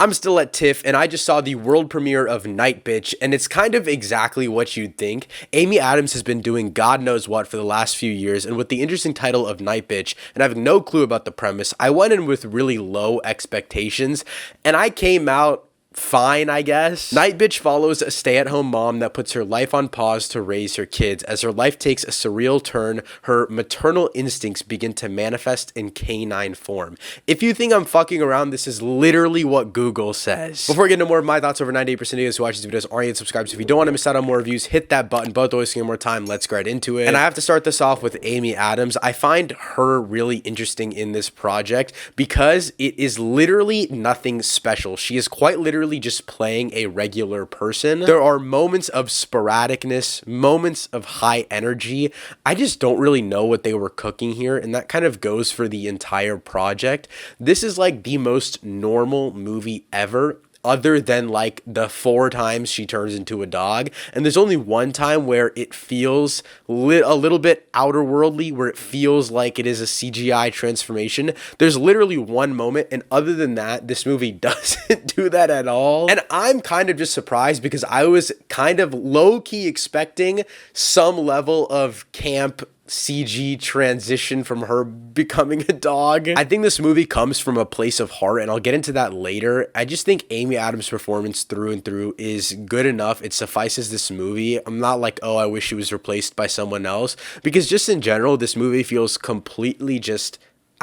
I'm still at TIFF, and I just saw the world premiere of Nightbitch, and it's kind of exactly what you'd think. Amy Adams has been doing God knows what for the last few years, and with the interesting title of Nightbitch, and having no clue about the premise, I went in with really low expectations, and I came out fine, I guess. Nightbitch follows a stay-at-home mom that puts her life on pause to raise her kids. As her life takes a surreal turn, her maternal instincts begin to manifest in canine form. If you think I'm fucking around, this is literally what Google says. Before we get into more of my thoughts, over 98% of you guys who watch these videos aren't yet subscribed, so if you don't want to miss out on more reviews, hit that button. But wasting more time, let's get right into it. And I have to start this off with Amy Adams. I find her really interesting in this project because it is literally nothing special. She is quite literally just playing a regular person. There are moments of sporadicness, moments of high energy. I just don't really know what they were cooking here, and that kind of goes for the entire project. This is like the most normal movie ever, other than like the 4 times she turns into a dog. And there's only one time where it feels a little bit outer worldly, where it feels like it is a CGI transformation. There's literally one moment, and other than that, this movie doesn't do that at all. And I'm kind of just surprised because I was kind of low-key expecting some level of camp CG transition from her becoming a dog. I think this movie comes from a place of heart, and I'll get into that later. I just think Amy Adams' performance through and through is good enough. It suffices this movie. I'm not like, oh, I wish she was replaced by someone else, because just in general, this movie feels completely just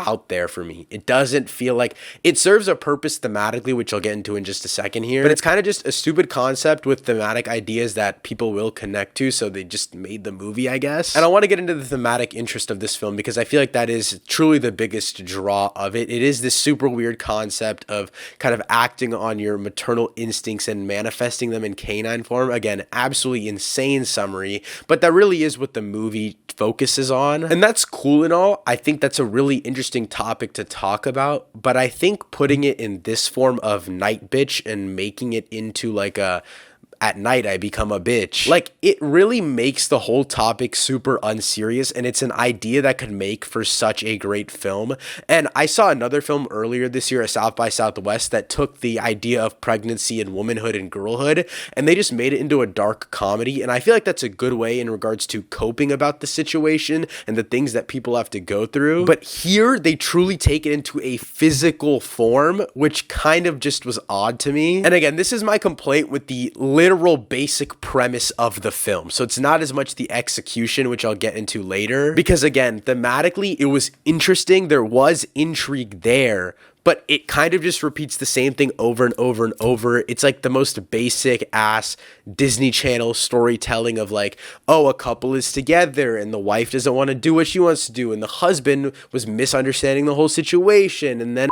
out there for me. It doesn't feel like it serves a purpose thematically, which I'll get into in just a second here, but it's kind of just a stupid concept with thematic ideas that people will connect to, so they just made the movie, I guess. And I want to get into the thematic interest of this film because I feel like that is truly the biggest draw of it. It is this super weird concept of kind of acting on your maternal instincts and manifesting them in canine form. Again, absolutely insane summary, but that really is what the movie focuses on, and that's cool and all. I think that's a really interesting topic to talk about, but I think putting it in this form of Nightbitch and making it into like a at night I become a bitch, like, it really makes the whole topic super unserious, and it's an idea that could make for such a great film. And I saw another film earlier this year at South by Southwest that took the idea of pregnancy and womanhood and girlhood, and they just made it into a dark comedy, and I feel like that's a good way in regards to coping about the situation and the things that people have to go through. But here they truly take it into a physical form, which kind of just was odd to me. And again, this is my complaint with the literal basic premise of the film. So it's not as much the execution, which I'll get into later, because again, thematically, it was interesting. There was intrigue there, but it kind of just repeats the same thing over and over and over. It's like the most basic ass Disney Channel storytelling of like, oh, a couple is together and the wife doesn't want to do what she wants to do, and the husband was misunderstanding the whole situation, and then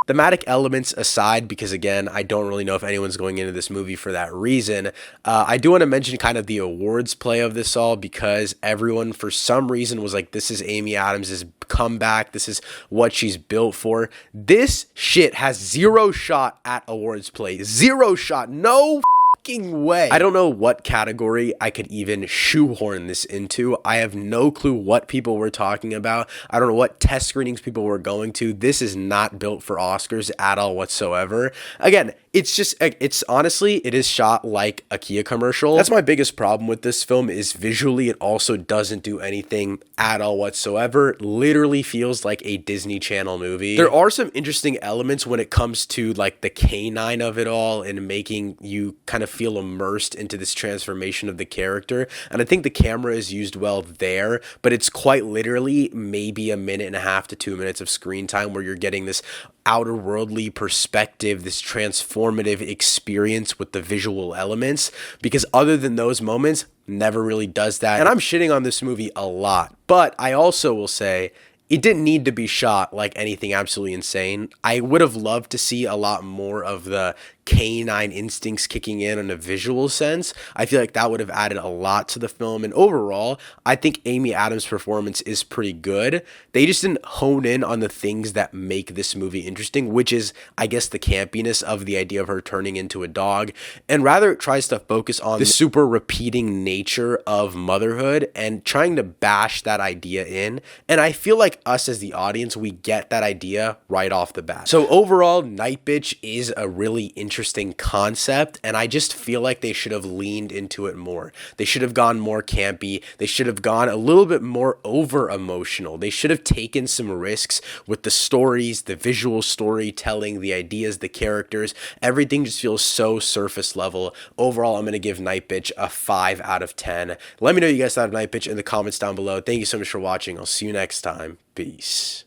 thematic elements aside, because again, I don't really know if anyone's going into this movie for that reason, I do want to mention kind of the awards play of this all, because everyone for some reason was like, this is Amy Adams' comeback, this is what she's built for. This shit has zero shot at awards play. Zero shot. No way. I don't know what category I could even shoehorn this into. I have no clue what people were talking about. I don't know what test screenings people were going to. This is not built for Oscars at all whatsoever. Again, it's honestly, it is shot like a Kia commercial. That's my biggest problem with this film, is visually it also doesn't do anything at all whatsoever. It literally feels like a Disney Channel movie. There are some interesting elements when it comes to like the canine of it all and making you kind of feel immersed into this transformation of the character. And I think the camera is used well there, but it's quite literally maybe 1.5 to 2 minutes of screen time where you're getting this outer worldly perspective, this transformative experience with the visual elements, because other than those moments, never really does that. And I'm shitting on this movie a lot, but I also will say it didn't need to be shot like anything absolutely insane. I would have loved to see a lot more of the canine instincts kicking in a visual sense. I feel like that would have added a lot to the film. And overall, I think Amy Adams' performance is pretty good. They just didn't hone in on the things that make this movie interesting, which is, I guess, the campiness of the idea of her turning into a dog, and rather it tries to focus on the super repeating nature of motherhood and trying to bash that idea in. And I feel like us as the audience, we get that idea right off the bat. So overall, Nightbitch is a really interesting concept, and I just feel like they should have leaned into it more. They should have gone more campy. They should have gone a little bit more over emotional. They should have taken some risks with the stories, the visual storytelling, the ideas, the characters. Everything just feels so surface level. Overall, I'm going to give Nightbitch a 5 out of 10. Let me know what you guys thought of Nightbitch in the comments down below. Thank you so much for watching. I'll see you next time. Peace.